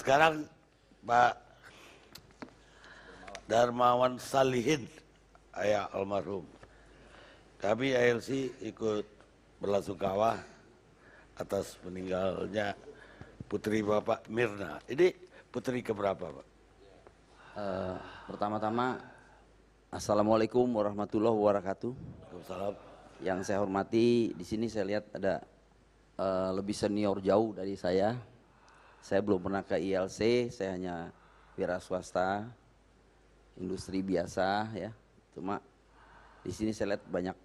Sekarang Pak Darmawan Salihin, ayah almarhum. Kami ALC ikut berlasungkawa atas meninggalnya putri Bapak Mirna. Ini putri keberapa, Pak? Pertama-tama, Assalamualaikum warahmatullahi wabarakatuh. Waalaikumsalam. Yang saya hormati, di sini saya lihat ada lebih senior jauh dari saya. Saya belum pernah ke ILC, saya hanya wira swasta, industri biasa ya. Cuma di sini saya lihat banyak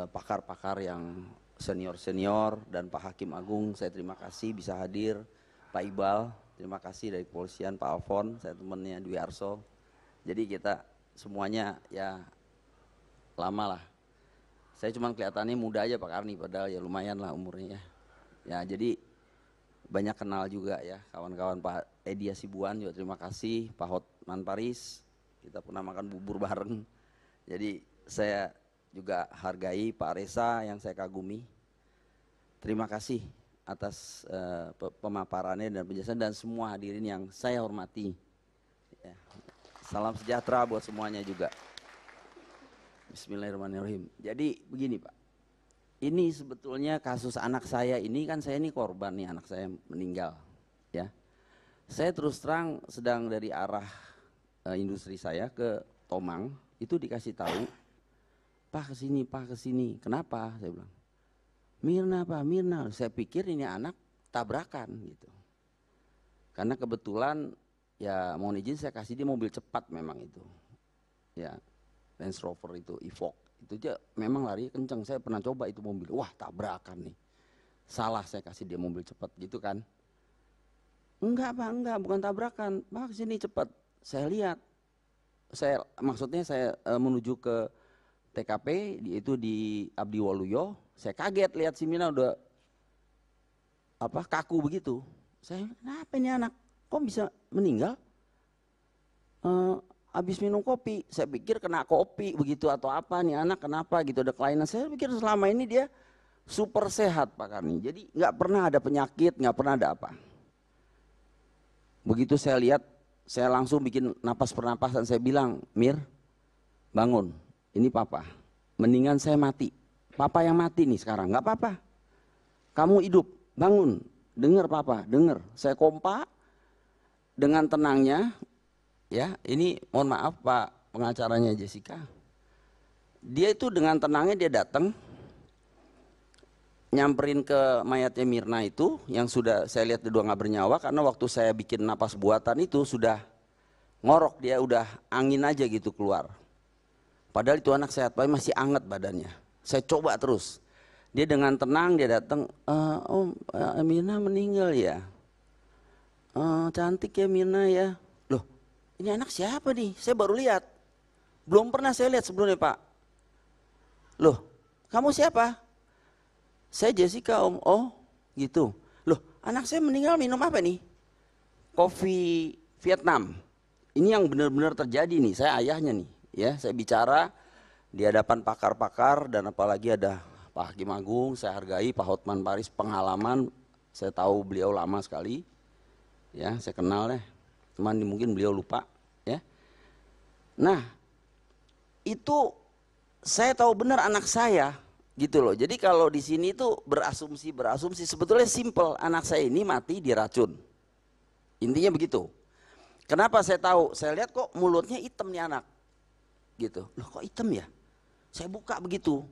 pakar-pakar yang senior-senior dan Pak Hakim Agung, saya terima kasih bisa hadir. Pak Iqbal, terima kasih dari kepolisian, Pak Alfon, saya temannya Dwi Arso. Jadi kita semuanya ya lama lah. Saya cuma kelihatannya muda aja Pak Karni, padahal ya lumayan lah umurnya ya. Ya jadi banyak kenal juga ya kawan-kawan Pak Edi Hasibuan juga terima kasih, Pak Hotman Paris, kita pernah makan bubur bareng. Jadi saya juga hargai Pak Reza yang saya kagumi. Terima kasih atas pemaparannya dan penjelasan dan semua hadirin yang saya hormati. Ya. Salam sejahtera buat semuanya juga. Bismillahirrahmanirrahim. Jadi begini Pak, ini sebetulnya kasus anak saya ini kan saya ini korban nih, anak saya meninggal ya. Saya terus terang sedang dari arah industri saya ke Tomang, itu dikasih tahu, Pak kesini, Pak kesini. Kenapa? Saya bilang, Mirna Pak, Mirna. Saya pikir ini anak tabrakan gitu. Karena kebetulan ya mohon izin saya kasih dia mobil cepat memang itu. Ya, Range Rover itu, Evoque. Itu aja memang lari kenceng, saya pernah coba itu mobil, wah tabrakan nih. Salah saya kasih dia mobil cepat gitu kan. Enggak Pak, enggak, bukan tabrakan. Pak kesini cepat. Saya lihat, maksudnya saya menuju ke TKP, itu di Abdi Waluyo. Saya kaget lihat si Mina udah kaku begitu. Saya, kenapa ini anak, kok bisa meninggal? Habis minum kopi, saya pikir kena kopi begitu atau apa nih anak kenapa gitu ada kelainan. Saya pikir selama ini dia super sehat Pak Karni, jadi nggak pernah ada penyakit, nggak pernah ada apa. Begitu saya lihat, saya langsung bikin napas pernapasan, saya bilang, Mir, bangun, ini papa, mendingan saya mati, papa yang mati nih sekarang, nggak apa-apa, kamu hidup, bangun, dengar papa, dengar. Saya kompak dengan tenangnya. Ya, ini mohon maaf Pak pengacaranya Jessica. Dia itu dengan tenangnya dia datang, nyamperin ke mayatnya Mirna itu, yang sudah saya lihat dia udah nggak bernyawa karena waktu saya bikin napas buatan itu sudah ngorok, dia udah angin aja gitu keluar. Padahal itu anak sehat, Pak, masih anget badannya. Saya coba terus. Dia dengan tenang dia datang, Om Mirna meninggal ya. Cantik ya Mirna ya. Ini anak siapa nih? Saya baru lihat. Belum pernah saya lihat sebelumnya Pak. Loh, kamu siapa? Saya Jessica Om. Oh gitu. Loh, anak saya meninggal minum apa nih? Kopi Vietnam. Ini yang benar-benar terjadi nih, saya ayahnya nih. Ya, saya bicara di hadapan pakar-pakar dan apalagi ada Pak Hakim Agung, saya hargai Pak Hotman Paris pengalaman. Saya tahu beliau lama sekali. Ya, saya kenal deh. Cuman mungkin beliau lupa ya. Nah itu saya tahu benar anak saya gitu loh. Jadi kalau di sini tuh berasumsi sebetulnya simple, anak saya ini mati diracun. Intinya begitu. Kenapa saya tahu? Saya lihat kok mulutnya hitam nih anak gitu. Loh kok hitam ya? Saya buka begitu.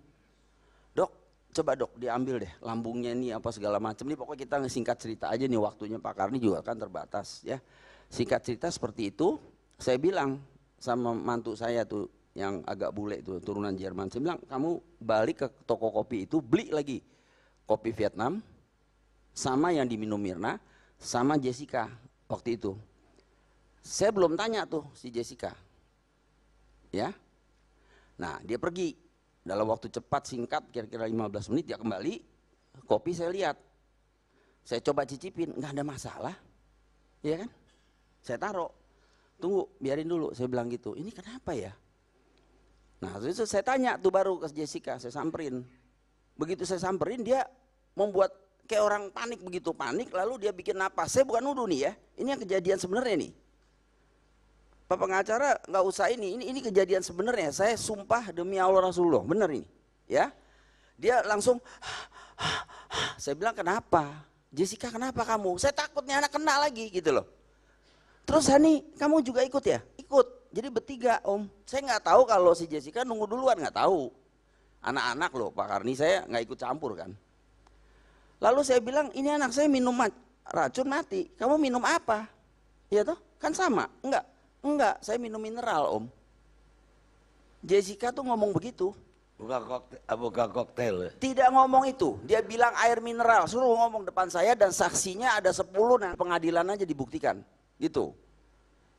Dok, coba dok diambil deh lambungnya ini apa segala macam. Ini pokoknya kita singkat cerita aja nih, waktunya Pak Karni juga kan terbatas ya. Singkat cerita seperti itu, saya bilang sama mantu saya tuh yang agak bule itu turunan Jerman, saya bilang kamu balik ke toko kopi itu beli lagi kopi Vietnam sama yang diminum Mirna sama Jessica waktu itu. Saya belum tanya tuh si Jessica, ya. Nah dia pergi dalam waktu cepat singkat kira-kira 15 menit dia kembali, kopi saya lihat, saya coba cicipin nggak ada masalah, ya kan? Saya taruh, tunggu biarin dulu, saya bilang gitu, ini kenapa ya? Nah terus saya tanya tuh baru ke Jessica, saya samperin. Begitu saya samperin dia membuat kayak orang panik begitu, panik lalu dia bikin napas. Saya bukan nuduh nih ya, ini yang kejadian sebenarnya nih. Pak pengacara nggak usah ini kejadian sebenarnya. Saya sumpah demi Allah Rasulullah, bener ini, ya. Dia langsung, saya bilang kenapa? Jessica kenapa kamu? Saya takut nih anak kena lagi gitu loh. Terus Hani, kamu juga ikut ya? Ikut. Jadi bertiga Om. Saya nggak tahu kalau si Jessica nunggu duluan, nggak tahu. Anak-anak loh Pak Karni, saya nggak ikut campur kan. Lalu saya bilang ini anak saya minum racun mati. Kamu minum apa? Ya toh, kan sama? Enggak, saya minum mineral Om. Jessica tuh ngomong begitu. Bukan koktail ya? Tidak ngomong itu, dia bilang air mineral, suruh ngomong depan saya dan saksinya ada 10, nah pengadilan aja dibuktikan, gitu.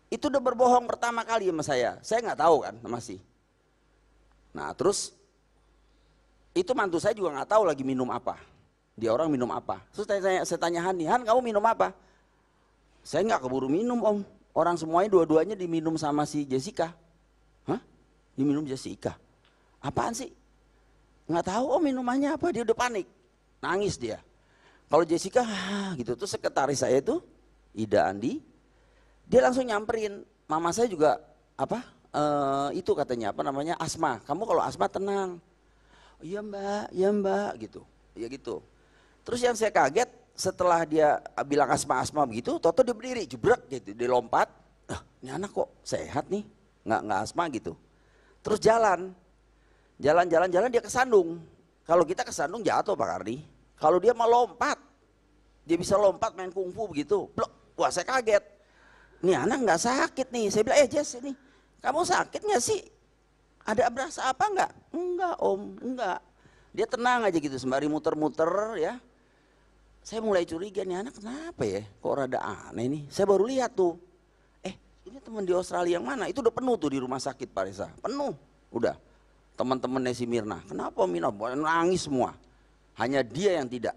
Itu udah berbohong pertama kali sama saya nggak tahu kan masih. Nah terus, itu mantu saya juga nggak tahu lagi minum apa, dia orang minum apa. Terus saya tanya Han, kamu minum apa? Saya nggak keburu minum Om, orang semuanya dua-duanya diminum sama si Jessica. Hah? Diminum Jessica? Apaan sih? Nggak tahu Om minumannya apa, dia udah panik, nangis dia. Kalau Jessica gitu, tuh sekretaris saya itu Ida Andi, dia langsung nyamperin, mama saya juga itu katanya asma. Kamu kalau asma tenang. Oh, iya mbak gitu, ya gitu. Terus yang saya kaget setelah dia bilang asma begitu, toto dia berdiri, jebrek gitu, dia lompat. Ini anak kok sehat nih, nggak asma gitu. Terus jalan dia kesandung. Kalau kita kesandung jatuh Pak Kardi. Kalau dia mau lompat, dia bisa lompat main kungfu begitu. Blok, wah saya kaget. Nih anak nggak sakit nih. Saya bilang, Jess ini, kamu sakit nggak sih? Ada berasa apa nggak? Enggak Om, enggak. Dia tenang aja gitu, sembari muter-muter ya. Saya mulai curiga nih anak kenapa ya? Kok rada aneh nih. Saya baru lihat tuh. Ini teman di Australia yang mana? Itu udah penuh tuh di rumah sakit Pak Reza. Penuh, udah. Teman-temannya si Mirna, kenapa Mirna? Nangis semua. Hanya dia yang tidak.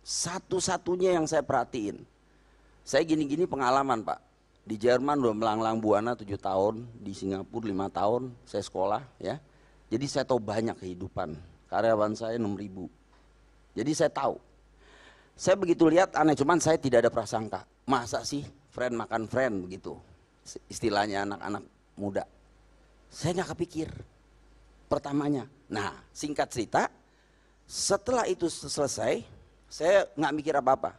Satu-satunya yang saya perhatiin. Saya gini-gini pengalaman Pak. Di Jerman udah melanglang buana 7 tahun, di Singapura 5 tahun, saya sekolah ya. Jadi saya tahu banyak kehidupan. Karyawan saya 6.000. Jadi saya tahu. Saya begitu lihat aneh, cuman saya tidak ada prasangka. Masa sih friend makan friend begitu. Istilahnya anak-anak muda. Saya nggak kepikir. Pertamanya. Nah singkat cerita, setelah itu selesai, saya nggak mikir apa-apa.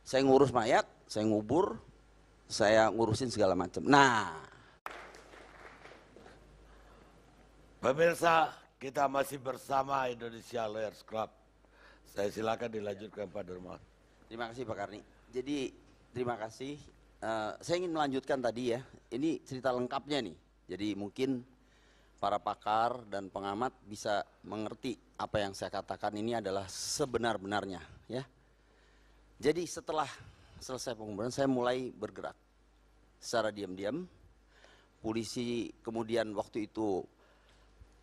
Saya ngurus mayat, saya ngubur, saya ngurusin segala macam. Nah, Pemirsa, kita masih bersama Indonesia Lawyers Club. Saya silakan dilanjutkan Pak Dermawan. Terima kasih Pak Karni. Jadi terima kasih. Saya ingin melanjutkan tadi ya. Ini cerita lengkapnya nih. Jadi mungkin para pakar dan pengamat bisa mengerti apa yang saya katakan ini adalah sebenar-benarnya ya. Jadi setelah selesai penguburan saya mulai bergerak secara diam-diam. Polisi kemudian waktu itu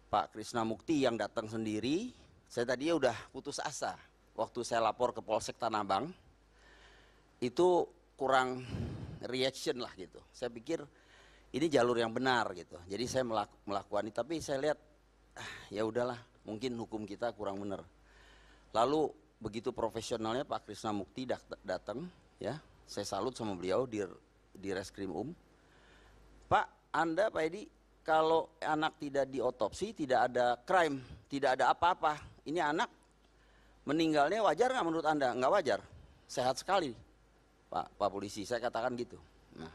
Pak Krisna Mukti yang datang sendiri. Saya tadinya udah putus asa waktu saya lapor ke Polsek Tanah Abang. Itu kurang reaction lah gitu. Saya pikir ini jalur yang benar gitu. Jadi saya melakukan itu, tapi saya lihat ya udahlah, mungkin hukum kita kurang benar. Lalu begitu profesionalnya Pak Krisna Mukti datang ya. Saya salut sama beliau di Reskrim Pak, Anda Pak Edi, kalau anak tidak diotopsi, tidak ada crime, tidak ada apa-apa. Ini anak meninggalnya wajar nggak menurut Anda? Nggak wajar, sehat sekali Pak Polisi, saya katakan gitu. Nah,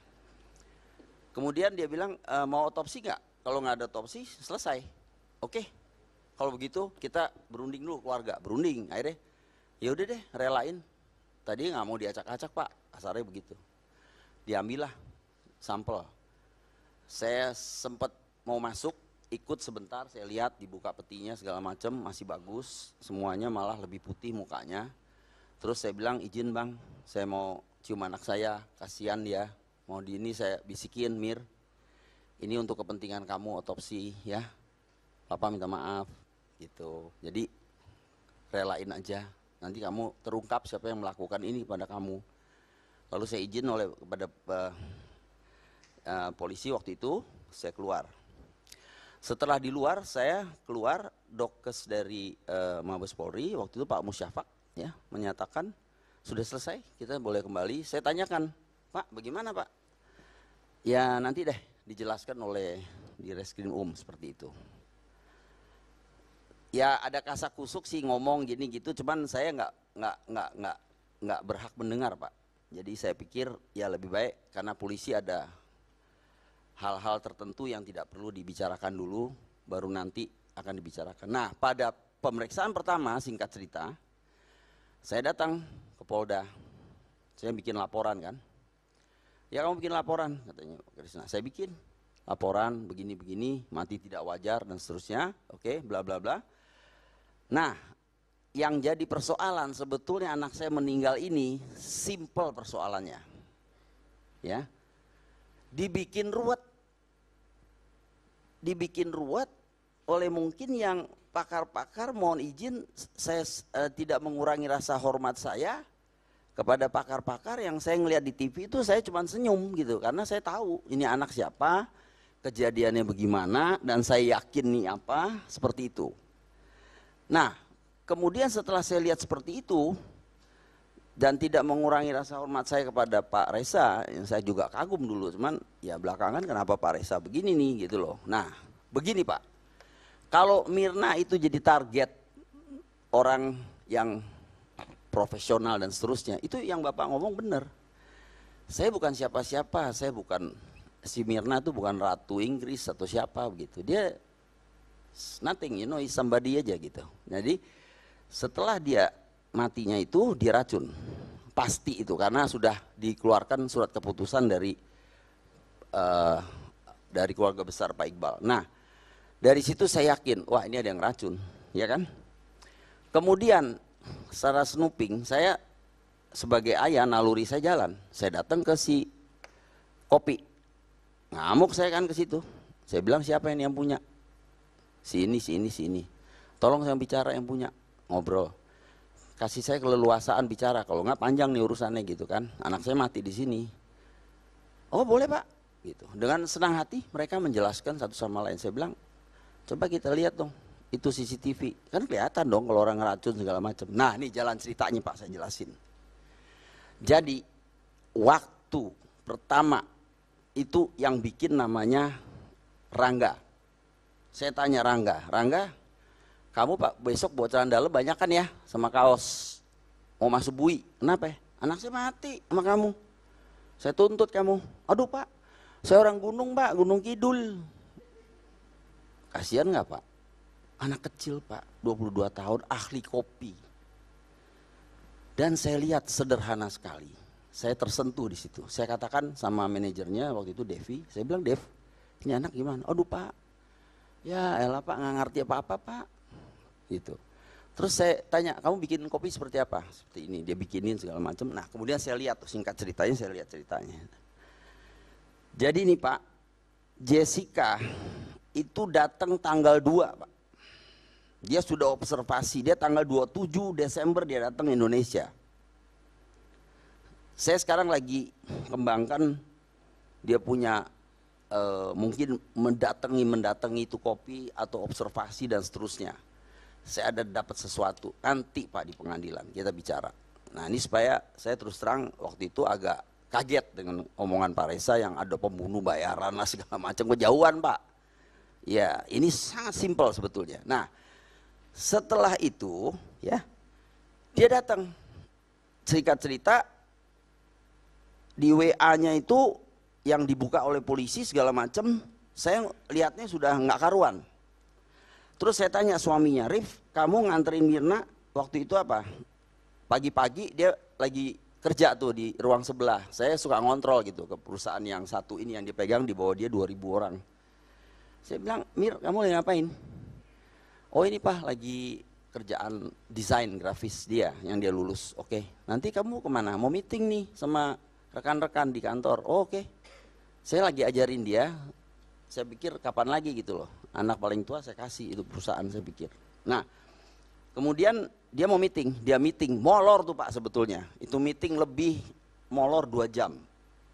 kemudian dia bilang mau otopsi nggak? Kalau nggak ada otopsi selesai. Oke, kalau begitu kita berunding dulu keluarga, berunding. Akhirnya ya udah deh relain. Tadi nggak mau diacak-acak Pak, kasarnya begitu. Diambillah sampel. Saya sempat mau masuk, ikut sebentar, saya lihat dibuka petinya segala macam masih bagus, semuanya malah lebih putih mukanya. Terus saya bilang izin Bang, saya mau cium anak saya, kasihan dia. Mau di ini saya bisikin, Mir, ini untuk kepentingan kamu otopsi ya. Papa minta maaf gitu. Jadi relain aja. Nanti kamu terungkap siapa yang melakukan ini kepada kamu. Lalu saya izin kepada polisi waktu itu, saya keluar. Setelah di luar, saya keluar, Dokkes dari Mabes Polri, waktu itu Pak Musyafak ya, menyatakan sudah selesai, kita boleh kembali. Saya tanyakan, Pak, bagaimana Pak? Ya nanti deh dijelaskan oleh di Reskrim seperti itu. Ya ada kasak kusuk sih ngomong gini gitu, cuman saya nggak berhak mendengar Pak. Jadi saya pikir ya lebih baik karena polisi ada hal-hal tertentu yang tidak perlu dibicarakan dulu, baru nanti akan dibicarakan. Nah pada pemeriksaan pertama singkat cerita, saya datang ke Polda, saya bikin laporan kan. Ya kamu bikin laporan katanya Krisna, saya bikin laporan begini-begini, mati tidak wajar dan seterusnya, oke, bla bla bla. Nah, yang jadi persoalan sebetulnya anak saya meninggal ini simple persoalannya, ya, dibikin ruwet oleh mungkin yang pakar-pakar. Mohon izin, saya tidak mengurangi rasa hormat saya kepada pakar-pakar yang saya ngelihat di TV itu, saya cuma senyum gitu karena saya tahu ini anak siapa, kejadiannya bagaimana, dan saya yakin nih apa, seperti itu. Nah, kemudian setelah saya lihat seperti itu dan tidak mengurangi rasa hormat saya kepada Pak Reza, yang saya juga kagum dulu, cuman ya belakangan kenapa Pak Reza begini nih gitu loh. Nah, begini Pak, kalau Mirna itu jadi target orang yang profesional dan seterusnya, itu yang Bapak ngomong benar. Saya bukan siapa-siapa, saya bukan, si Mirna itu bukan ratu Inggris atau siapa begitu. Dia nothing, you know, somebody aja gitu. Jadi setelah dia matinya itu diracun, pasti itu karena sudah dikeluarkan surat keputusan dari keluarga besar Pak Iqbal. Nah dari situ saya yakin, wah ini ada yang racun, ya kan. Kemudian secara snooping, saya sebagai ayah naluri saya jalan, saya datang ke si kopi, ngamuk saya kan ke situ, saya bilang siapa ini yang punya, si ini, tolong saya bicara yang punya, ngobrol, kasih saya keleluasaan bicara, kalau nggak panjang nih urusannya gitu kan, anak saya mati di sini. Oh boleh Pak, gitu. Dengan senang hati mereka menjelaskan satu sama lain. Saya bilang coba kita lihat dong itu CCTV, kan kelihatan dong kalau orang ngeracun segala macam. Nah ini jalan ceritanya Pak, saya jelasin. Jadi waktu pertama itu yang bikin namanya Rangga. Saya tanya Rangga, kamu Pak besok bawa celana dalam banyak kan ya sama kaos, mau masuk bui, kenapa ya? Anak saya mati sama kamu, saya tuntut kamu. Aduh Pak, saya orang gunung Pak, Gunung Kidul. Kasihan nggak Pak? Anak kecil Pak, 22 tahun, ahli kopi. Dan saya lihat sederhana sekali. Saya tersentuh di situ. Saya katakan sama manajernya waktu itu Devi, saya bilang Dev, ini anak gimana? Aduh Pak, ya elah Pak, nggak ngerti apa-apa Pak. Gitu. Terus saya tanya, kamu bikin kopi seperti apa? Seperti ini, dia bikinin segala macam. Nah kemudian saya lihat, singkat ceritanya saya lihat ceritanya. Jadi nih Pak, Jessica itu datang tanggal 2 Pak. Dia sudah observasi, dia tanggal 27 Desember dia datang ke Indonesia. Saya sekarang lagi kembangkan, dia punya mungkin mendatangi itu kopi atau observasi dan seterusnya. Saya ada dapat sesuatu, nanti Pak di pengadilan kita bicara. Nah ini supaya saya terus terang waktu itu agak kaget dengan omongan Pak Reza yang ada pembunuh bayaran lah segala macam, kejauhan Pak. Ya ini sangat simpel sebetulnya. Nah setelah itu ya dia datang, singkat cerita di WA-nya itu yang dibuka oleh polisi segala macam, saya lihatnya sudah nggak karuan. Terus saya tanya suaminya, Rif, kamu nganterin Mirna waktu itu apa? Pagi-pagi dia lagi kerja tuh di ruang sebelah. Saya suka ngontrol gitu ke perusahaan yang satu ini yang dipegang, di bawah dia 2.000 orang. Saya bilang, Mir, kamu lagi ngapain? Oh ini Pak, lagi kerjaan desain grafis dia yang dia lulus. Oke, nanti kamu kemana? Mau meeting nih sama rekan-rekan di kantor. Oh, oke. Saya lagi ajarin dia. Saya pikir kapan lagi gitu loh. Anak paling tua saya kasih itu perusahaan, saya pikir. Nah, kemudian dia mau meeting. Dia meeting, molor tuh Pak sebetulnya. Itu meeting lebih molor 2 jam.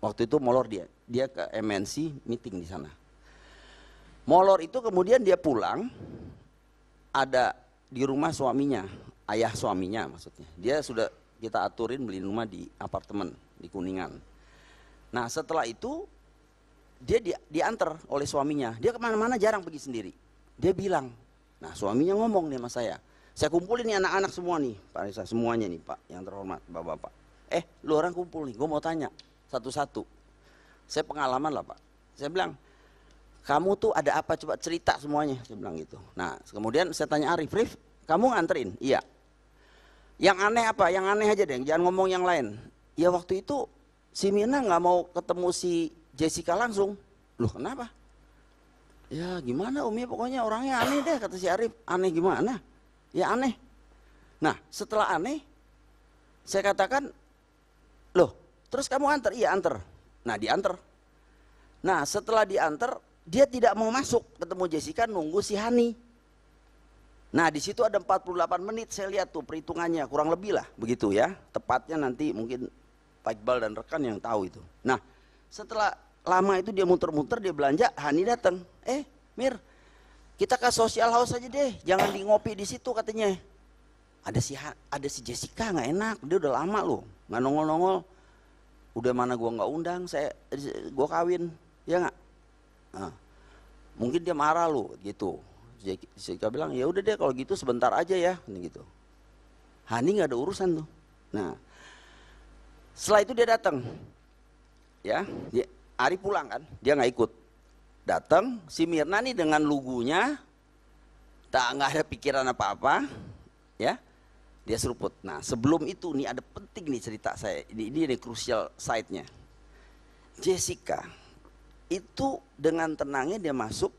Waktu itu molor dia. Dia ke MNC meeting di sana. Molor itu kemudian dia pulang, ada di rumah suaminya, ayah suaminya maksudnya. Dia sudah kita aturin beli rumah di apartemen di Kuningan. Nah setelah itu dia diantar oleh suaminya, dia kemana-mana jarang pergi sendiri. Dia bilang, nah suaminya ngomong nih sama saya kumpulin nih anak-anak semua nih, Pak Risa, semuanya nih Pak, yang terhormat, Bapak-Bapak. Lu orang kumpul nih, gue mau tanya satu-satu. Saya pengalaman lah Pak. Saya bilang, kamu tuh ada apa, coba cerita semuanya, saya bilang gitu. Nah kemudian saya tanya Arif, Rif, kamu nganterin? Iya. Yang aneh apa? Yang aneh aja deh, jangan ngomong yang lain. Ya waktu itu si Mirna nggak mau ketemu si Jessica langsung. Loh kenapa? Ya gimana Umi, pokoknya orangnya aneh deh, kata si Arif. Aneh gimana? Ya aneh. Nah setelah aneh, saya katakan, loh terus kamu antar? Iya antar. Nah diantar. Nah setelah diantar, dia tidak mau masuk ketemu Jessica, nunggu si Hani. Nah di situ ada 48 menit, saya lihat tuh perhitungannya, kurang lebih lah begitu ya. Tepatnya nanti mungkin Pak Iqbal dan rekan yang tahu itu. Nah setelah lama itu dia muter-muter, dia belanja, Hani datang. Mir, kita ke social house aja deh, jangan di ngopi di situ katanya. Ada si Jessica nggak enak, dia udah lama loh, nggak nongol-nongol. Udah mana gua nggak undang, gua kawin, ya nggak? Nah, mungkin dia marah loh gitu. Jessica bilang ya udah deh kalau gitu sebentar aja ya, gitu. Hani nggak ada urusan tuh. Nah, setelah itu dia datang, ya, Ari pulang kan, dia nggak ikut. Datang si Mirna nih dengan lugunya, nggak ada pikiran apa-apa, ya, dia seruput. Nah sebelum itu nih ada penting nih cerita saya, ini crucial side-nya. Jessica itu dengan tenangnya dia masuk,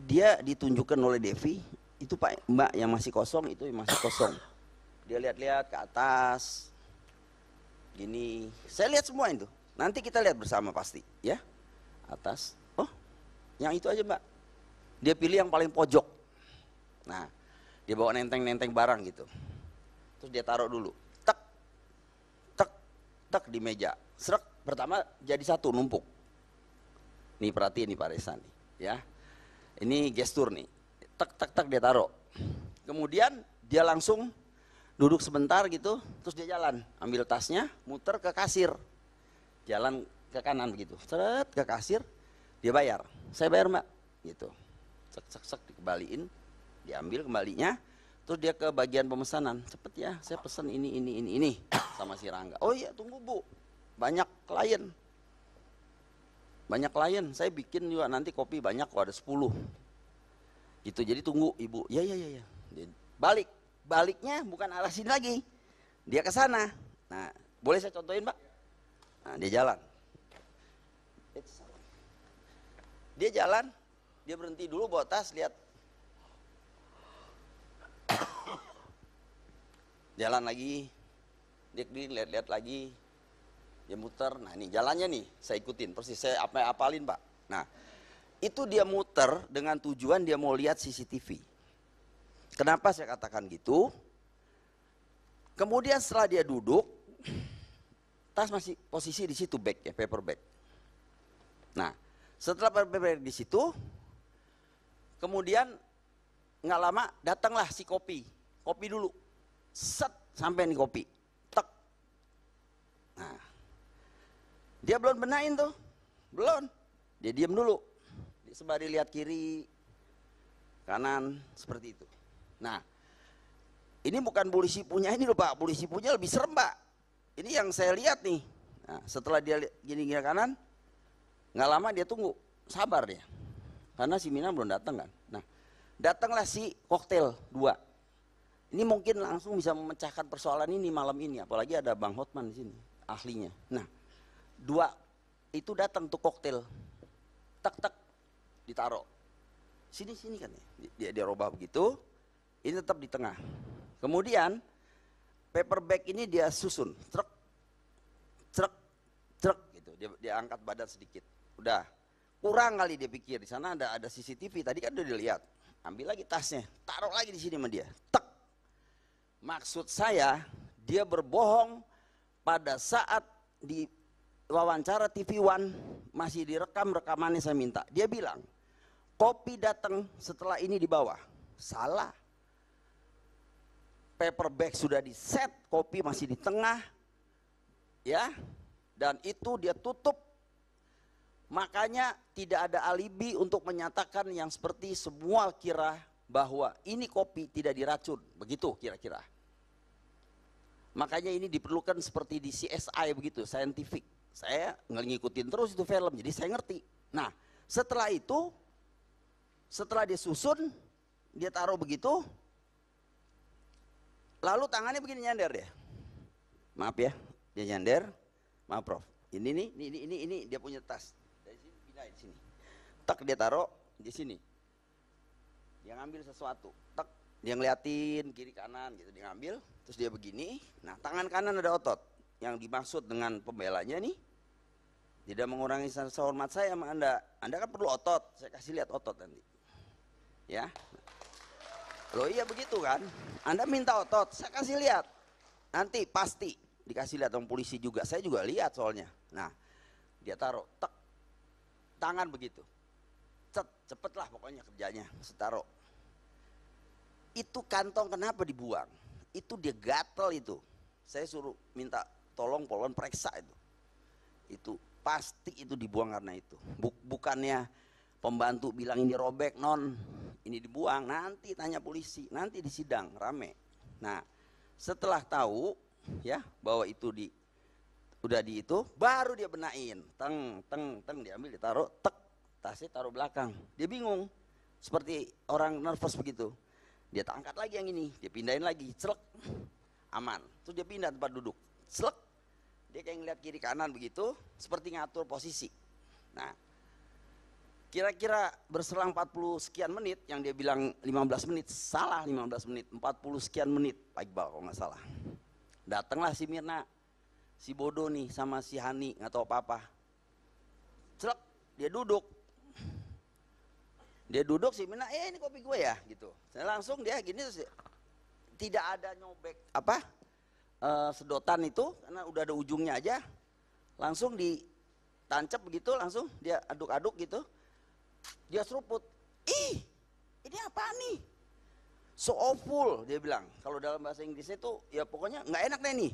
dia ditunjukkan oleh Devi, itu Pak Mbak yang masih kosong, itu yang masih kosong. Dia lihat-lihat ke atas, gini, saya lihat semua itu. Nanti kita lihat bersama pasti, ya. Atas, oh, yang itu aja Mbak. Dia pilih yang paling pojok. Nah, dia bawa nenteng-nenteng barang gitu. Terus dia taruh dulu, tek, tek, tek di meja. Srek, pertama jadi satu numpuk. Nih perhatiin nih Pak Reza nih, ya. Ini gestur nih, tek, tek, tek dia taruh. Kemudian dia langsung duduk sebentar gitu, terus dia jalan, ambil tasnya, muter ke kasir, jalan ke kanan begitu, seret ke kasir, dia bayar. Saya bayar Mbak, gitu. Sek sek sek dikembaliin, diambil kembalinya, terus dia ke bagian pemesanan, cepet ya, saya pesen ini sama si Rangga. Oh iya tunggu Bu, banyak klien, saya bikin juga nanti kopi banyak kok, ada 10. Gitu, jadi tunggu Ibu. Ya. Dia baliknya bukan arah sini lagi, dia ke sana. Nah, boleh saya contohin Pak? Nah, dia jalan. Dia jalan, dia berhenti dulu bawa tas, lihat. Jalan lagi, dia lihat-lihat lagi, dia muter. Nah ini jalannya nih, saya ikutin persis, saya apalin Pak. Nah itu dia muter dengan tujuan dia mau lihat CCTV. Kenapa saya katakan gitu? Kemudian setelah dia duduk, tas masih posisi di situ, bag ya, paper bag. Nah setelah paper bag di situ, kemudian nggak lama datanglah si kopi dulu, set sampai nih kopi, tek. Nah dia belum benahin tuh, belum, dia diam dulu, dia sembari lihat kiri kanan seperti itu. Nah ini bukan polisi punya ini loh Pak, polisi punya lebih serem Pak. Ini yang saya lihat nih. Nah, setelah dia gini kanan, nggak lama dia tunggu, sabar dia, karena si Mina belum datang kan. Nah datanglah si koktail 2. Ini mungkin langsung bisa memecahkan persoalan ini malam ini, apalagi ada Bang Hotman di sini, ahlinya. Nah 2 itu datang tuh koktail, tek tek ditaruh sini kan ya. Dia robah begitu, ini tetap di tengah. Kemudian paper bag ini dia susun, truk gitu. Dia angkat badan sedikit. Udah kurang kali dia pikir di sana ada CCTV tadi kan udah dilihat. Ambil lagi tasnya, taruh lagi di sini sama dia. Tek. Maksud saya dia berbohong pada saat di wawancara TV One masih direkam rekamannya saya minta. Dia bilang kopi datang setelah ini di bawah. Salah. paper bag sudah di set, kopi masih di tengah, ya, dan itu dia tutup. Makanya tidak ada alibi untuk menyatakan yang seperti semua kira bahwa ini kopi tidak diracun, begitu kira-kira. Makanya ini diperlukan seperti di CSI begitu, scientific. Saya ngikutin terus itu film, jadi saya ngerti. Nah, setelah itu, setelah dia susun, dia taruh begitu, lalu tangannya begini nyender dia. Maaf ya, dia nyender. Maaf Prof. Ini dia punya tas. Dari sini pindah di sini. Tak dia taruh di sini. Dia ngambil sesuatu. Tak dia ngeliatin kiri kanan gitu, dia ngambil, terus dia begini. Nah, tangan kanan ada otot. Yang dimaksud dengan pembelanya nih tidak mengurangi rasa hormat saya sama Anda. Anda kan perlu otot, saya kasih lihat otot nanti. Ya. Loh iya begitu kan? Anda minta otot, saya kasih lihat. Nanti pasti dikasih lihat sama polisi juga. Saya juga lihat soalnya. Nah, dia taruh tek tangan begitu. Cepet lah pokoknya kerjanya, taruh. Itu kantong kenapa dibuang? Itu dia gatel itu. Saya suruh minta tolong polon periksa itu. Itu pasti itu dibuang karena itu. Bukannya pembantu bilang ini robek non, ini dibuang. Nanti tanya polisi, nanti di sidang rame. Nah, setelah tahu ya bahwa itu udah di itu, baru dia benain. Teng diambil ditaruh, tek, tasnya taruh belakang. Dia bingung, seperti orang nervous begitu. Dia angkat lagi yang ini, dia pindahin lagi, celek, aman. Terus dia pindah tempat duduk, celek. Dia kayak ngeliat kiri kanan begitu, seperti ngatur posisi. Nah, kira-kira berselang 40 sekian menit, yang dia bilang 15 menit, salah 15 menit, 40 sekian menit, Pak Iqbal kalau nggak salah. Datanglah si Mirna, si bodoh nih sama si Hani, nggak tahu apa-apa. Celek, dia duduk. Dia duduk, si Mirna, ini kopi gue ya, gitu. Saya langsung dia gini, tidak ada nyobek apa? Sedotan itu karena udah ada ujungnya aja, langsung ditancap begitu, langsung dia aduk-aduk gitu, dia seruput. Ih, ini apa nih? So awful, dia bilang. Kalau dalam bahasa Inggrisnya itu ya pokoknya nggak enak deh nih.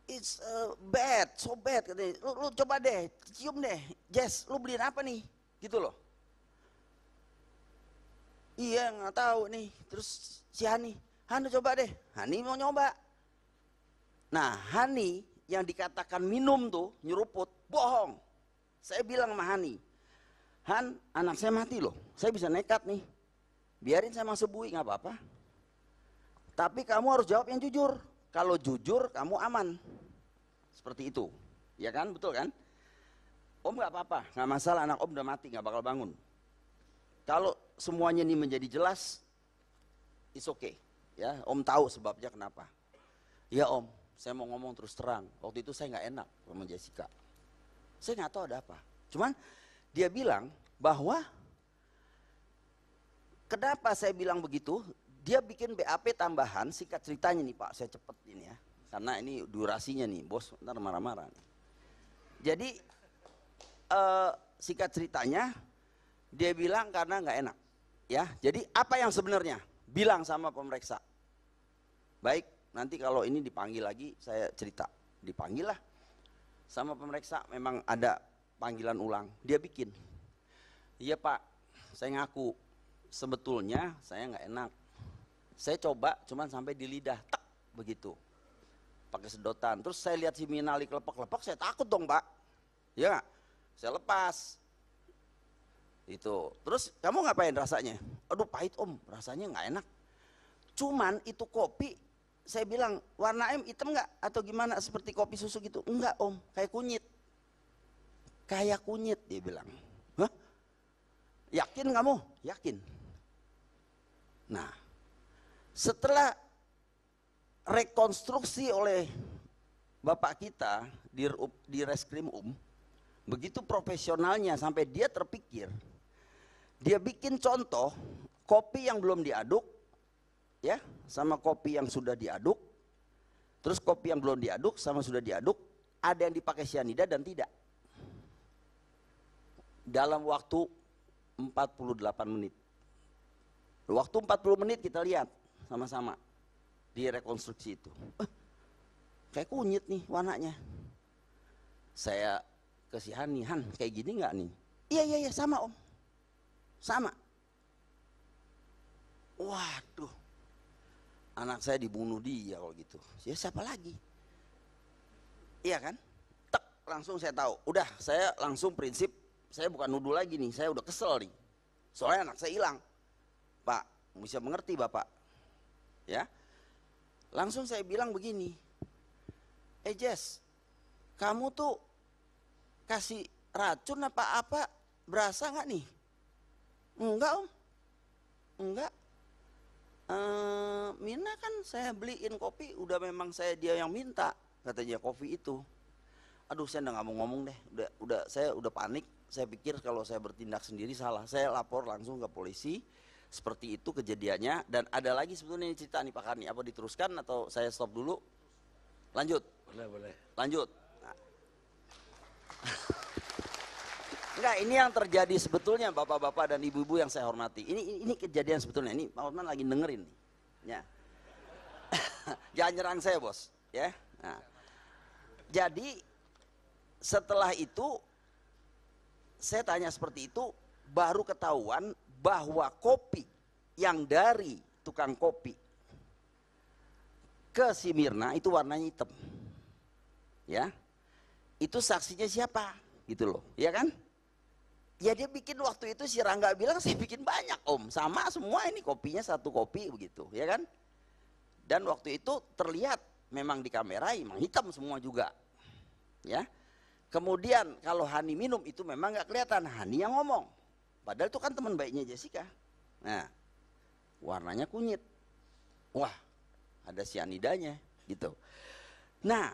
It's bad, so bad katanya. Lu coba deh, cium deh, Jess, lu beliin apa nih? Gitu loh. Iya nggak tahu nih. Terus si Hani coba deh. Hani mau nyoba. Nah, Hani yang dikatakan minum tuh, nyeruput, bohong. Saya bilang sama Hani, Han, anak saya mati loh, saya bisa nekat nih. Biarin saya masuk bui, nggak apa-apa. Tapi kamu harus jawab yang jujur. Kalau jujur, kamu aman. Seperti itu, ya kan, betul kan? Om nggak apa-apa, nggak masalah, anak om udah mati, nggak bakal bangun. Kalau semuanya ini menjadi jelas, it's okay. Ya, om tahu sebabnya kenapa. Ya om, saya mau ngomong terus terang, waktu itu saya nggak enak sama Jessica. Saya nggak tahu ada apa. Cuman dia bilang bahwa kenapa saya bilang begitu, dia bikin BAP tambahan, singkat ceritanya nih Pak, saya cepet ini ya. Karena ini durasinya nih, bos ntar marah-marah nih. Jadi singkat ceritanya, dia bilang karena nggak enak. Ya, jadi apa yang sebenarnya? Bilang sama pemeriksa. Baik. Nanti kalau ini dipanggil lagi, saya cerita. Dipanggil lah sama pemeriksa, memang ada panggilan ulang. Dia bikin. Iya Pak, saya ngaku. Sebetulnya saya nggak enak. Saya coba, cuman sampai di lidah, tak begitu. Pakai sedotan. Terus saya lihat si Minali kelepek-kelepek, saya takut dong Pak. Ya nggak? Saya lepas. Itu. Terus kamu ngapain rasanya? Aduh pahit om, rasanya nggak enak. Cuman itu kopi. Saya bilang, warna hitam nggak? Atau gimana, seperti kopi susu gitu? Enggak om, kayak kunyit. Kayak kunyit, dia bilang. Hah? Yakin kamu? Yakin. Nah, setelah rekonstruksi oleh bapak kita di Reskrim begitu profesionalnya sampai dia terpikir, dia bikin contoh kopi yang belum diaduk, ya, sama kopi yang sudah diaduk, terus kopi yang belum diaduk sama sudah diaduk, ada yang dipakai cyanida dan tidak. Dalam waktu 48 menit. Waktu 40 menit kita lihat sama-sama. direkonstruksi itu. Kayak kunyit nih warnanya. Saya ke si Hani, Han kayak gini nggak nih? Iya sama om, sama. Waduh, anak saya dibunuh dia kalau gitu. Ya siapa lagi? Iya kan? Tek, langsung saya tahu. Udah, saya langsung prinsip, saya bukan nuduh lagi nih, saya udah kesel nih. Soalnya anak saya hilang. Pak, bisa mengerti Bapak? Ya. Langsung saya bilang begini. Jess, kamu tuh kasih racun apa-apa, berasa nggak nih? Enggak om, enggak. Mina kan saya beliin kopi, udah memang dia yang minta, katanya kopi itu. Aduh, saya udah nggak mau ngomong deh, saya udah panik. Saya pikir kalau saya bertindak sendiri salah, saya lapor langsung ke polisi. Seperti itu kejadiannya. Dan ada lagi sebetulnya ini cerita nih Pak Karni, apa diteruskan atau saya stop dulu? Lanjut. Boleh. Lanjut. Nah. Enggak, ini yang terjadi sebetulnya bapak-bapak dan ibu-ibu yang saya hormati. Ini kejadian sebetulnya. Ini Pak Hotman lagi dengerin nih. Ya. Jangan nyerang saya bos, ya. Nah. Jadi setelah itu saya tanya seperti itu, baru ketahuan bahwa kopi yang dari tukang kopi ke si Mirna itu warnanya hitam. Ya. Itu saksinya siapa? Gitu loh, ya kan? Ya dia bikin waktu itu si Rangga bilang saya bikin banyak om, sama semua ini kopinya satu kopi begitu, ya kan? Dan waktu itu terlihat memang di kamera emang hitam semua juga, ya. Kemudian kalau Hani minum itu memang nggak kelihatan, Hani yang ngomong. Padahal itu kan teman baiknya Jessica. Nah, warnanya kunyit. Wah, ada cyanidanya gitu. Nah,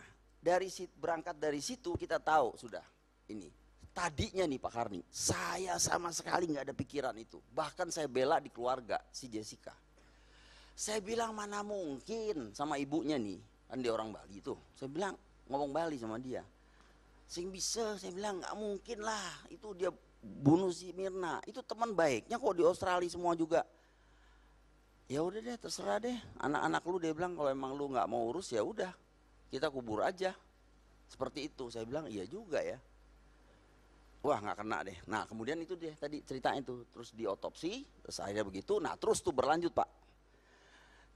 berangkat dari situ kita tahu sudah ini. Tadinya nih Pak Karni, saya sama sekali nggak ada pikiran itu. Bahkan saya bela di keluarga si Jessica. Saya bilang mana mungkin sama ibunya nih, kan dia orang Bali tuh. Saya bilang ngomong Bali sama dia. Sing bisa, saya bilang nggak mungkin lah, itu dia bunuh si Mirna. Itu teman baiknya kok di Australia semua juga. Ya udah deh, terserah deh. Anak-anak lu dia bilang kalau emang lu nggak mau urus ya udah, kita kubur aja. Seperti itu. Saya bilang iya juga ya. Wah nggak kena deh. Nah kemudian itu dia tadi ceritanya itu terus diotopsi, terus akhirnya begitu. Nah terus tuh berlanjut Pak.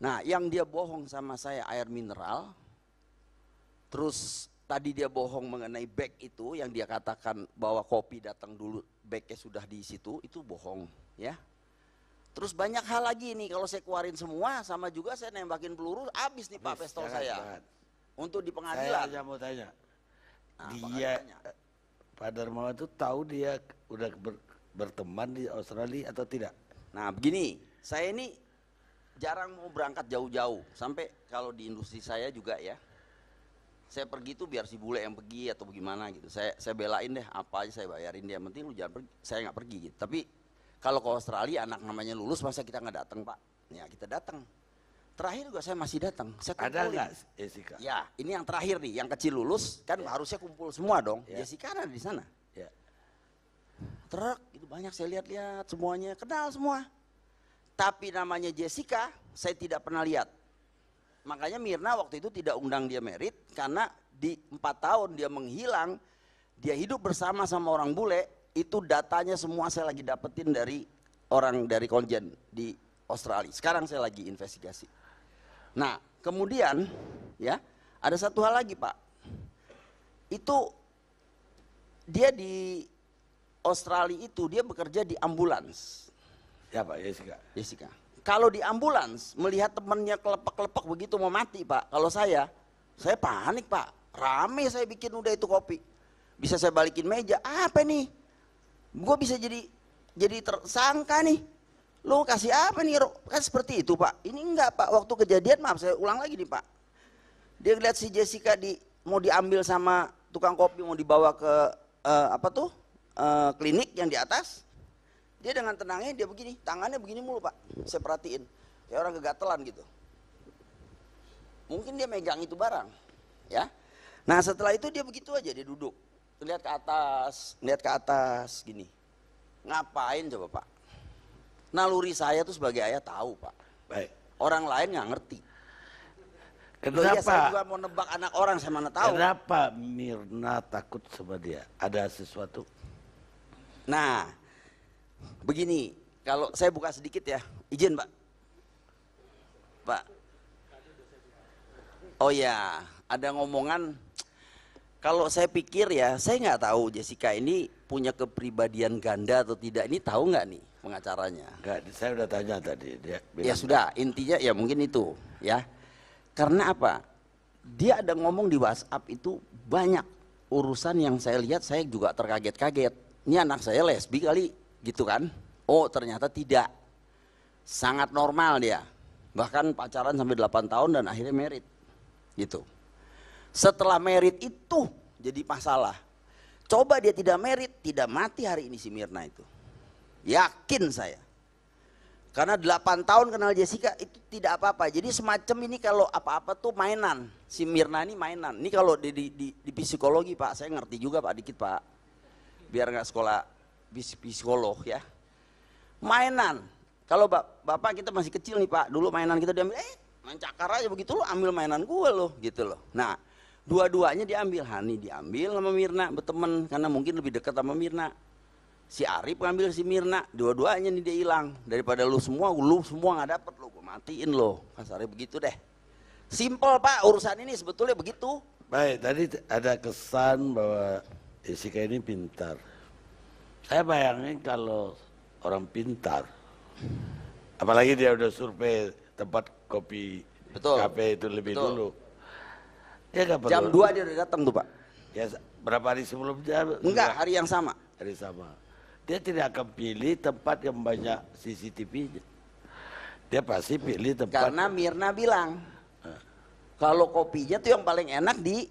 Nah yang dia bohong sama saya air mineral, terus tadi dia bohong mengenai bag itu yang dia katakan bahwa kopi datang dulu, bagnya sudah di situ, itu bohong ya. Terus banyak hal lagi nih kalau saya keluarin semua, sama juga saya nembakin peluru, habis nih Pak pistol saya. Untuk di pengadilan. Saya mau tanya, Nah, dia Pak Darmawan itu tahu dia udah berteman di Australia atau tidak? Nah begini, saya ini jarang mau berangkat jauh-jauh, sampai kalau di industri saya juga ya. Saya pergi tuh biar si bule yang pergi atau bagaimana gitu. Saya belain deh apa aja saya bayarin dia. Yang penting lu jangan pergi, saya nggak pergi gitu. Tapi kalau ke Australia anak namanya lulus masa kita nggak datang Pak? Ya kita datang. Terakhir juga saya masih datang. Saya ada nggak Jessica? Ya ini yang terakhir nih, yang kecil lulus kan harusnya kumpul semua dong. Jessica ada di sana. Ya. Truk itu banyak saya lihat-lihat semuanya, kenal semua. Tapi namanya Jessica saya tidak pernah lihat. Makanya Mirna waktu itu tidak undang dia merit karena di 4 tahun dia menghilang, dia hidup bersama sama orang bule, itu datanya semua saya lagi dapetin dari orang dari konjen di Australia. Sekarang saya lagi investigasi. Nah kemudian ya ada satu hal lagi Pak, itu dia di Australia itu dia bekerja di ambulans. Ya Pak Jessica. Kalau di ambulans melihat temennya kelepek-kelepek begitu mau mati Pak, kalau saya panik Pak, rame saya bikin udah itu kopi, bisa saya balikin meja, apa nih, gue bisa jadi tersangka nih, lo kasih apa nih, kan seperti itu Pak. Ini enggak Pak, waktu kejadian maaf saya ulang lagi nih Pak, dia lihat si Jessica mau diambil sama tukang kopi, mau dibawa ke klinik yang di atas. Dia dengan tenangnya dia begini, tangannya begini mulu Pak, saya perhatiin, kayak orang kegatelan gitu. Mungkin dia megang itu barang, ya. Nah setelah itu dia begitu aja, dia duduk, lihat ke atas, gini. Ngapain coba Pak? Naluri saya tuh sebagai ayah tahu Pak. Baik. Orang lain nggak ngerti. Loh iya, saya Kenapa? juga mau nebak anak orang, saya mana tahu. Kenapa Mirna takut sama dia? Ada sesuatu? Nah, begini, kalau saya buka sedikit ya, izin Pak. Pak. Oh ya, ada ngomongan, kalau saya pikir ya, saya nggak tahu Jessica ini punya kepribadian ganda atau tidak. Ini tahu nggak nih pengacaranya? Enggak, saya udah tanya tadi. Dia Ya bilang, sudah, intinya ya mungkin itu ya. Karena apa? Dia ada ngomong di WhatsApp itu banyak urusan yang saya lihat, saya juga terkaget-kaget. Ini anak saya lesbi kali gitu kan. Oh ternyata tidak. Sangat normal dia. Bahkan pacaran sampai 8 tahun dan akhirnya married. Gitu. Setelah married itu jadi masalah. Coba dia tidak married, tidak mati hari ini si Mirna itu. Yakin saya. Karena 8 tahun kenal Jessica itu tidak apa-apa. Jadi semacam ini kalau apa-apa tuh mainan. Si Mirna ini mainan. Ini kalau di psikologi Pak, saya ngerti juga Pak dikit Pak. Biar nggak sekolah psikolog ya. Mainan. Kalau bapak kita masih kecil nih Pak, dulu mainan kita diambil, main cakar aja begitu lo ambil mainan gue loh gitu loh. Nah dua-duanya diambil, Hani diambil sama Mirna berteman karena mungkin lebih dekat sama Mirna. Si Arif ngambil si Mirna, dua-duanya nih dia hilang. Daripada lu semua nggak dapet lo, gue matiin lo. Kasarnya begitu deh. Simple Pak, urusan ini sebetulnya begitu. baik, tadi ada kesan bahwa Jessica ini pintar. Saya bayangin kalau orang pintar, apalagi dia udah survei tempat kopi Betul. kafe itu lebih Betul. dulu. Dia nggak perlu. Jam 2 dia udah datang tuh Pak. Ya, berapa hari sebelumnya? Enggak, hari yang sama. Hari sama. Dia tidak akan pilih tempat yang banyak CCTV-nya. Dia pasti pilih tempat. Karena Mirna bilang, kalau kopinya tuh yang paling enak di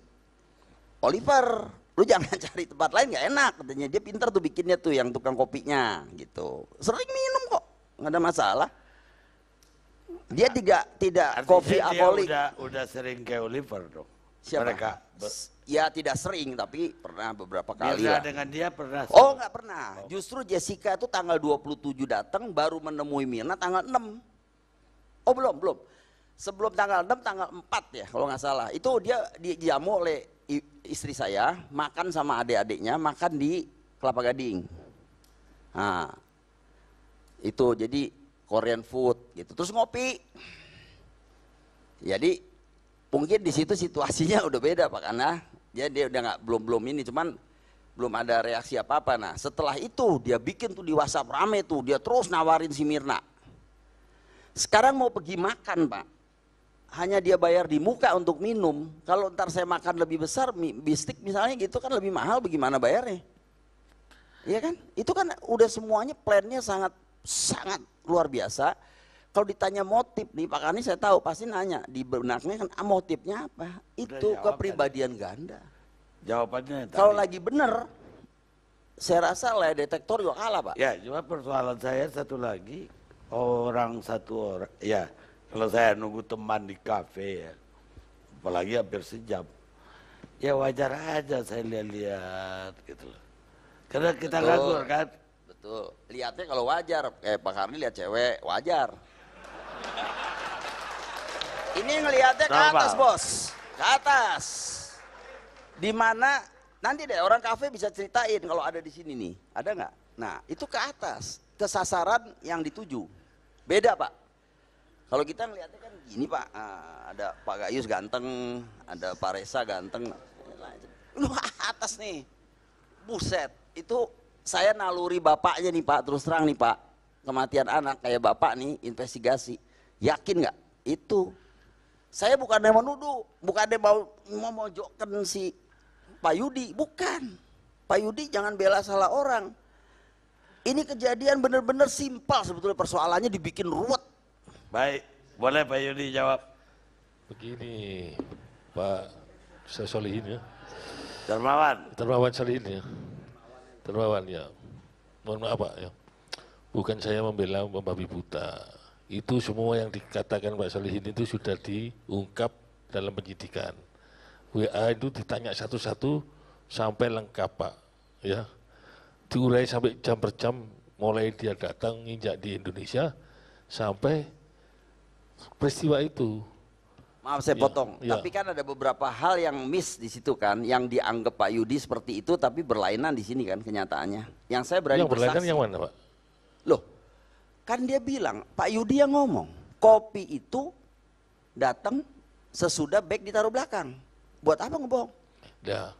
Oliver. Lu jangan cari tempat lain, nggak enak katanya. Dia pintar tuh bikinnya tuh yang tukang kopinya gitu. Sering minum kok, nggak ada masalah. Dia tidak Artinya kopi dia alkoholik. udah sering ke Oliver dong. Siapa? Mereka. Ya tidak sering tapi pernah beberapa kali Mirna lah. dengan dia pernah. Oh nggak pernah. Justru Jessica tuh tanggal 27 datang, baru menemui Mirna tanggal 6. Oh belum. Sebelum tanggal 6, tanggal 4 ya kalau nggak salah. Itu dia dijamu oleh istri saya, makan sama adik-adiknya, makan di Kelapa Gading. Nah, itu jadi Korean food gitu. Terus ngopi. Jadi mungkin di situ situasinya udah beda Pak, karena dia udah nggak belum ini, cuman belum ada reaksi apa-apa. Nah setelah itu dia bikin tuh di WhatsApp rame tuh, dia terus nawarin si Mirna. Sekarang mau pergi makan Pak, hanya dia bayar di muka untuk minum. Kalau ntar saya makan lebih besar, bistik misalnya gitu kan lebih mahal, bagaimana bayarnya? Iya kan? Itu kan udah semuanya plannya sangat luar biasa. Kalau ditanya motif nih Pak Kani, saya tahu pasti nanya di benaknya kan motifnya apa? Itu jawab kepribadian ganda. Jawabannya Kalau tadi. lagi bener, saya rasa lie detektor juga kalah Pak. Ya, cuma persoalan saya satu lagi, satu orang, ya kalau saya nunggu teman di kafe ya, apalagi hampir sejam, ya wajar aja saya lihat gitu loh. Karena kita Betul. nganggur kan. Betul. Lihatnya kalau wajar, kayak Pak Karni lihat cewek wajar. Ini ngelihatnya ke Normal. atas bos, ke atas. Dimana nanti deh orang kafe bisa ceritain kalau ada di sini nih, ada nggak? Nah itu ke atas, ke sasaran yang dituju. Beda Pak. Kalau kita ngelihatnya kan gini Pak, ada Pak Gayus ganteng, ada Pak Resa ganteng. Lu atas nih, buset. Itu saya naluri bapaknya nih Pak, terus terang nih Pak, kematian anak kayak bapak nih investigasi. Yakin nggak? Itu saya bukannya mau nuduh, bukannya mau mojokkan si Pak Yudi, bukan. Pak Yudi jangan bela salah orang. Ini kejadian benar-benar simpel sebetulnya, persoalannya dibikin ruwet. Baik, boleh Pak Yudi jawab. Begini, Pak Solihin ya, Dermawan. Solihin ya, Dermawan ya. Mohon maaf Pak ya, bukan saya membela membabi buta. Itu semua yang dikatakan Pak Solihin itu sudah diungkap dalam penyidikan. WA itu ditanya satu-satu sampai lengkap Pak, ya. Diurai sampai jam per jam, mulai dia datang nginjak di Indonesia sampai peristiwa itu. Maaf saya Iya, potong, iya. tapi kan ada beberapa hal yang miss di situ kan, yang dianggap Pak Yudi seperti itu, tapi berlainan di sini kan kenyataannya. Yang saya berani Yang berlainan bersaksi. yang mana Pak? Loh, kan dia bilang, Pak Yudi yang ngomong, kopi itu datang sesudah bag ditaruh belakang. Buat apa ngebohong? Ya,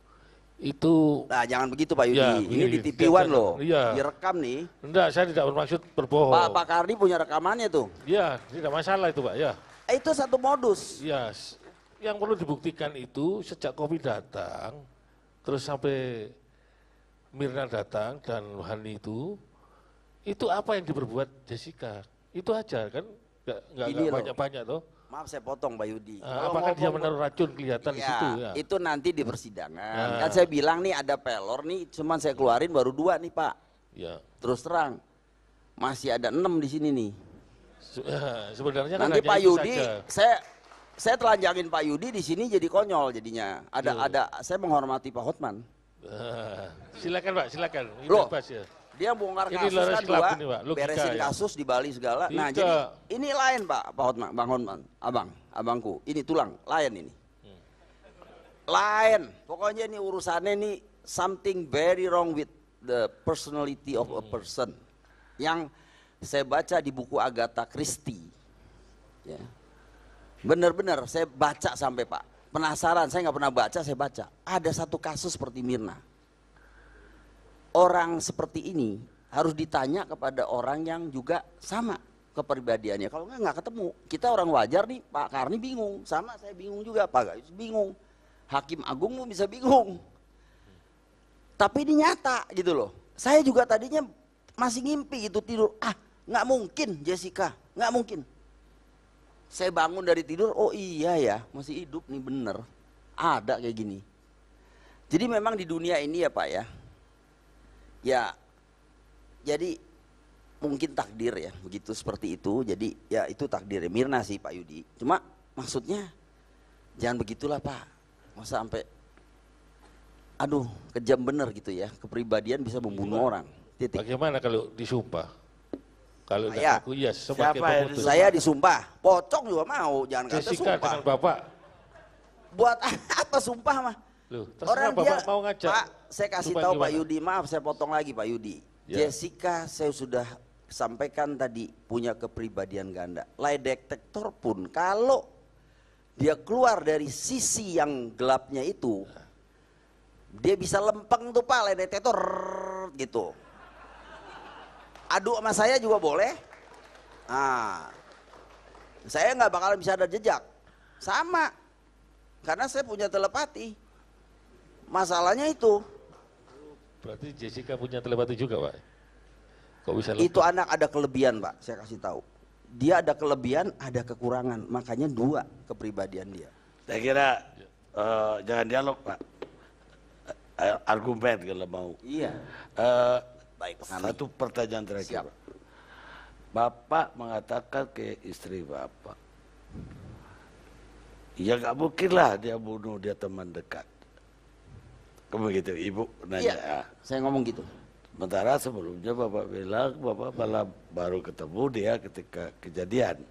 itu Nah jangan begitu Pak Yudi, Ya, ini begini, di TV1 loh, iya. direkam nih. enggak, saya tidak bermaksud berbohong. Pak Kardi punya rekamannya tuh. Ya, tidak masalah itu Pak, ya. Itu satu modus. Ya, yang perlu dibuktikan itu sejak kopi datang, terus sampai Mirna datang dan Hani itu apa yang diperbuat Jessica? Itu aja kan, nggak Ini loh. banyak-banyak toh. Maaf saya potong Pak Yudi. Nah, apakah dia menaruh racun kelihatan di Ya, situ ya? itu nanti di persidangan. Nah. Kan saya bilang nih ada pelor nih, cuman saya keluarin baru 2 nih Pak. Ya. Terus terang, masih ada 6 di sini nih. Sebenarnya kan Nanti hanya Pak itu Yudi, saja. saya telanjangin Pak Yudi di sini jadi konyol jadinya. Ada saya menghormati Pak Hotman. Silakan Pak, silakan. Ini Loh, bebas ya. dia bongkar Ini kasus Lawrence kan Club 2, ini, Pak. Logika, beresin ya. kasus di Bali segala. Nah Tidak. jadi ini lain Pak Hotman, Bang Hotman, abangku. Ini tulang, lain ini. Lain, pokoknya ini urusannya ini something very wrong with the personality of a person. Yang saya baca di buku Agatha Christie. Ya. Benar-benar saya baca sampai Pak. Penasaran, saya nggak pernah baca, saya baca. Ada satu kasus seperti Mirna. Orang seperti ini harus ditanya kepada orang yang juga sama kepribadiannya. Kalau nggak ketemu. Kita orang wajar nih, Pak Karni bingung. Sama saya bingung juga, Pak Gayus bingung. Hakim Agung pun bisa bingung. Tapi ini nyata gitu loh. Saya juga tadinya masih ngimpi gitu tidur. Nggak mungkin Jessica, nggak mungkin. Saya bangun dari tidur, oh iya ya, masih hidup nih bener. Ada kayak gini. Jadi memang di dunia ini ya Pak ya. Ya, jadi mungkin takdir ya, begitu seperti itu. Jadi ya itu takdir Mirna sih Pak Yudi. Cuma maksudnya jangan begitulah Pak. Masa sampai, aduh kejam bener gitu ya. Kepribadian bisa membunuh orang. Titik. Bagaimana kalau disumpah? Kalau Saya. tidak aku iya sebagai Siapa yang pemutus. Saya disumpah, pocong juga mau, jangan kata Jessica sumpah. dengan Bapak. Buat apa sumpah mah? Loh, terserah Bapak mau ngajak. Pak, saya kasih Sumpah tahu Pak gimana? Yudi, maaf saya potong lagi Pak Yudi. Ya. Jessica saya sudah sampaikan tadi punya kepribadian ganda. Lie detector pun kalau dia keluar dari sisi yang gelapnya itu, dia bisa lempeng tuh Pak lie detector gitu. Adu sama saya juga boleh. Saya nggak bakal bisa ada jejak. Sama, karena saya punya telepati. Masalahnya itu. Berarti Jessica punya telepati juga Pak? Kok bisa Itu anak ada kelebihan Pak, saya kasih tahu. Dia ada kelebihan, ada kekurangan. Makanya 2 kepribadian dia. Saya kira jangan dialog Pak. Argumen kalau mau. Iya. Baik, Pak Kami. Satu pertanyaan terakhir. Siap. Pak. Bapak mengatakan ke istri Bapak, ya nggak mungkin lah dia bunuh, dia teman dekat. Kamu gitu, Ibu nanya. Iya, saya ngomong gitu. Sementara sebelumnya Bapak bilang Bapak malah baru ketemu dia ketika kejadian.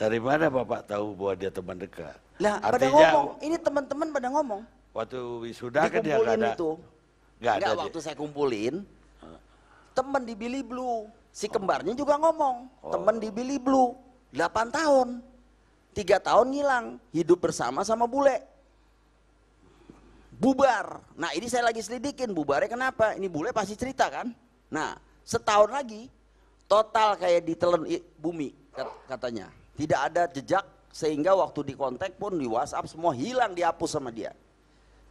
Dari mana Bapak tahu bahwa dia teman dekat? Lah, pada Artinya ngomong, ini teman-teman pada ngomong. waktu wisuda kan dia nggak Dikumpulin ada. itu. Nggak ada Enggak, dia. waktu saya kumpulin, temen di Billy Blue. Si kembarnya juga ngomong, temen di Billy Blue. 8 tahun. 3 tahun ngilang, hidup bersama sama bule. Bubar. Nah ini saya lagi selidikin, bubarnya kenapa? Ini bule pasti cerita kan? Nah setahun lagi, total kayak ditelan bumi katanya. Tidak ada jejak, sehingga waktu di kontak pun di WhatsApp semua hilang, dihapus sama dia.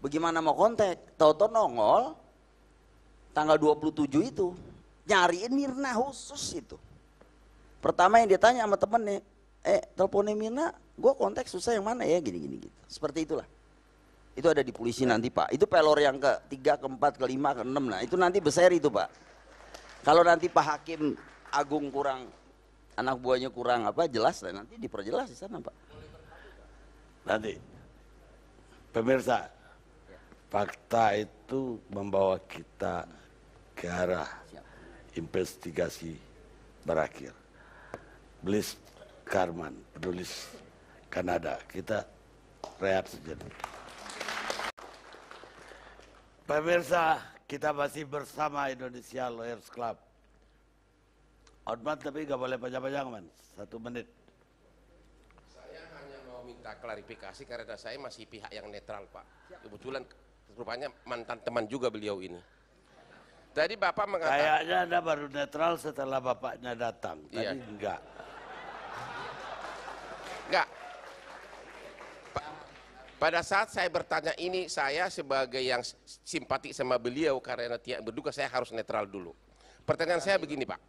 Bagaimana mau kontak? Tahu-tahu nongol, tanggal 27 itu, nyariin Mirna khusus itu. Pertama yang dia tanya sama temennya, teleponnya Mirna, gue kontak susah yang mana ya, gini-gini gitu. Seperti itulah. Itu ada di polisi nanti Pak. Itu pelor yang ke-3, ke-4, ke-5, ke-6. Nah itu nanti besar itu Pak. Kalau nanti Pak Hakim Agung kurang, anak buahnya kurang apa, jelas lah nanti diperjelas di sana Pak. Nanti, pemirsa, fakta itu membawa kita ke arah investigasi berakhir. Bliss Karman, penulis Kanada. Kita rehat sejenak. Pemirsa, kita masih bersama Indonesia Lawyers Club. Otman tapi nggak boleh panjang-panjang, man. 1 menit. Saya hanya mau minta klarifikasi karena saya masih pihak yang netral, Pak. Kebetulan rupanya mantan teman juga beliau ini. Tadi Bapak mengatakan... Kayaknya Anda baru netral setelah bapaknya datang. Tadi Iya. enggak. Enggak. Pada saat saya bertanya ini, saya sebagai yang simpati sama beliau karena tidak berduka, saya harus netral dulu. Pertanyaan saya begini, Pak.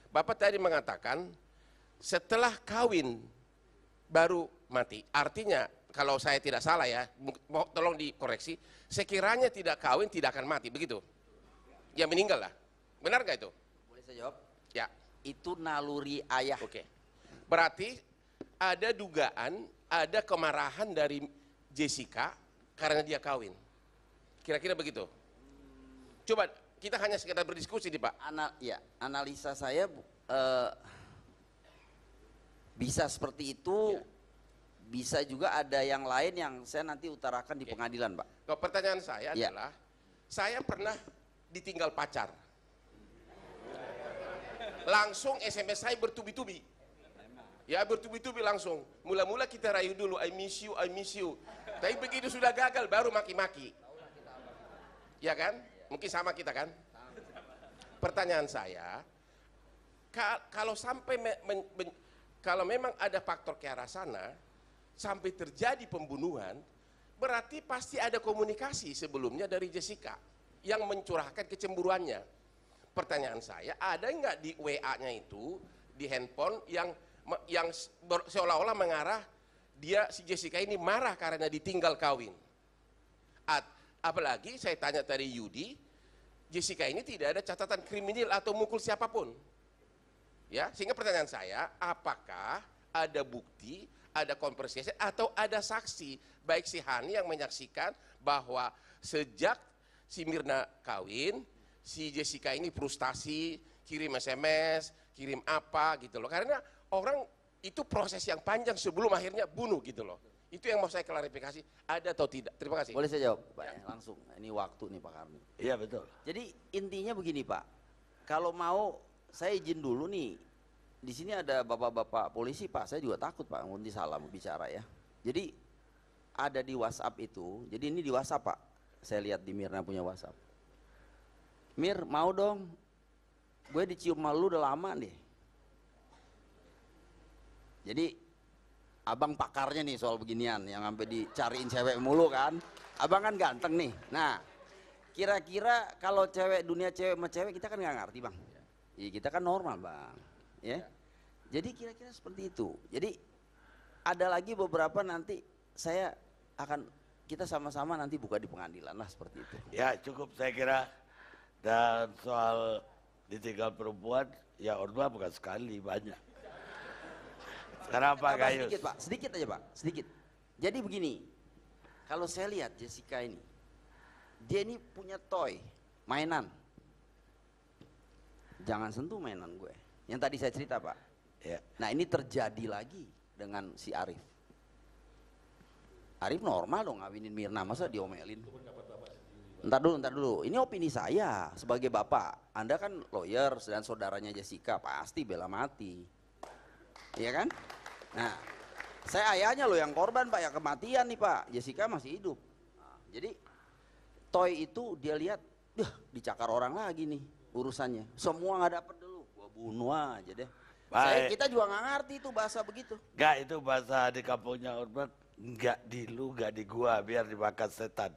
Bapak tadi mengatakan setelah kawin baru mati. Artinya, kalau saya tidak salah ya, tolong dikoreksi, sekiranya tidak kawin tidak akan mati, begitu? Ya meninggal lah. Benar nggak itu? Boleh saya jawab? Ya. Itu naluri ayah. Oke. Berarti ada dugaan, ada kemarahan dari Jessica karena dia kawin. Kira-kira begitu. Coba kita hanya sekedar berdiskusi nih Pak. Analisa saya bisa seperti itu, bisa juga ada yang lain yang saya nanti utarakan di pengadilan, Pak. Kalau pertanyaan saya adalah, saya pernah ditinggal pacar. Langsung SMS saya bertubi-tubi. Ya bertubi-tubi langsung. Mula-mula kita rayu dulu, I miss you, I miss you. Tapi begitu sudah gagal baru maki-maki. Ya kan? Mungkin sama kita kan? Pertanyaan saya, kalau sampai kalau memang ada faktor ke arah sana, sampai terjadi pembunuhan, berarti pasti ada komunikasi sebelumnya dari Jessica yang mencurahkan kecemburuannya. Pertanyaan saya, ada nggak di WA-nya itu, di handphone yang seolah-olah mengarah dia si Jessica ini marah karena ditinggal kawin. Apalagi saya tanya tadi Yudi, Jessica ini tidak ada catatan kriminal atau mukul siapapun. Ya, sehingga pertanyaan saya, apakah ada bukti, ada konversi atau ada saksi baik si Hani yang menyaksikan bahwa sejak si Mirna kawin, si Jessica ini frustasi, kirim SMS, kirim apa gitu loh. Karena orang itu proses yang panjang sebelum akhirnya bunuh gitu loh. Itu yang mau saya klarifikasi, ada atau tidak. Terima kasih. Boleh saya jawab, Pak? Ya. Langsung, ini waktu nih Pak Karni. Iya betul. Jadi intinya begini Pak, kalau mau saya izin dulu nih, di sini ada bapak-bapak polisi Pak, saya juga takut Pak, nanti salah mau bicara ya. Jadi ada di WhatsApp itu, jadi ini di WhatsApp Pak, saya lihat di Mirna punya WhatsApp. Mir, mau dong, gue dicium malu udah lama nih. Jadi abang pakarnya nih soal beginian, yang sampai dicariin cewek mulu kan. Abang kan ganteng nih. Nah, kira-kira kalau cewek, dunia cewek sama cewek kita kan nggak ngerti bang. Ya, kita kan normal bang. Ya. Jadi kira-kira seperti itu. Jadi ada lagi beberapa nanti kita sama-sama nanti buka di pengadilan lah seperti itu. Ya cukup saya kira. Dan soal ditinggal perempuan, ya Orba bukan sekali, banyak. Sekarang Pak Gayus. Sedikit Pak, sedikit aja Pak, sedikit. Jadi begini, kalau saya lihat Jessica ini, dia ini punya toy, mainan. Jangan sentuh mainan gue. Yang tadi saya cerita Pak. Ya. Nah ini terjadi lagi dengan si Arif. Arif normal dong ngawinin Mirna, masa diomelin? Ntar dulu. Ini opini saya sebagai bapak. Anda kan lawyer dan saudaranya Jessica pasti bela mati, iya kan? Nah, saya ayahnya loh yang korban Pak, yang kematian nih Pak. Jessica masih hidup. Nah, jadi toy itu dia lihat, dicakar orang lagi nih urusannya. Semua nggak dapet dulu, gua bunuh aja deh. Kita juga nggak ngerti itu bahasa begitu. Enggak, itu bahasa di kampungnya Orban, enggak di lu, enggak di gua, biar dimakan setan.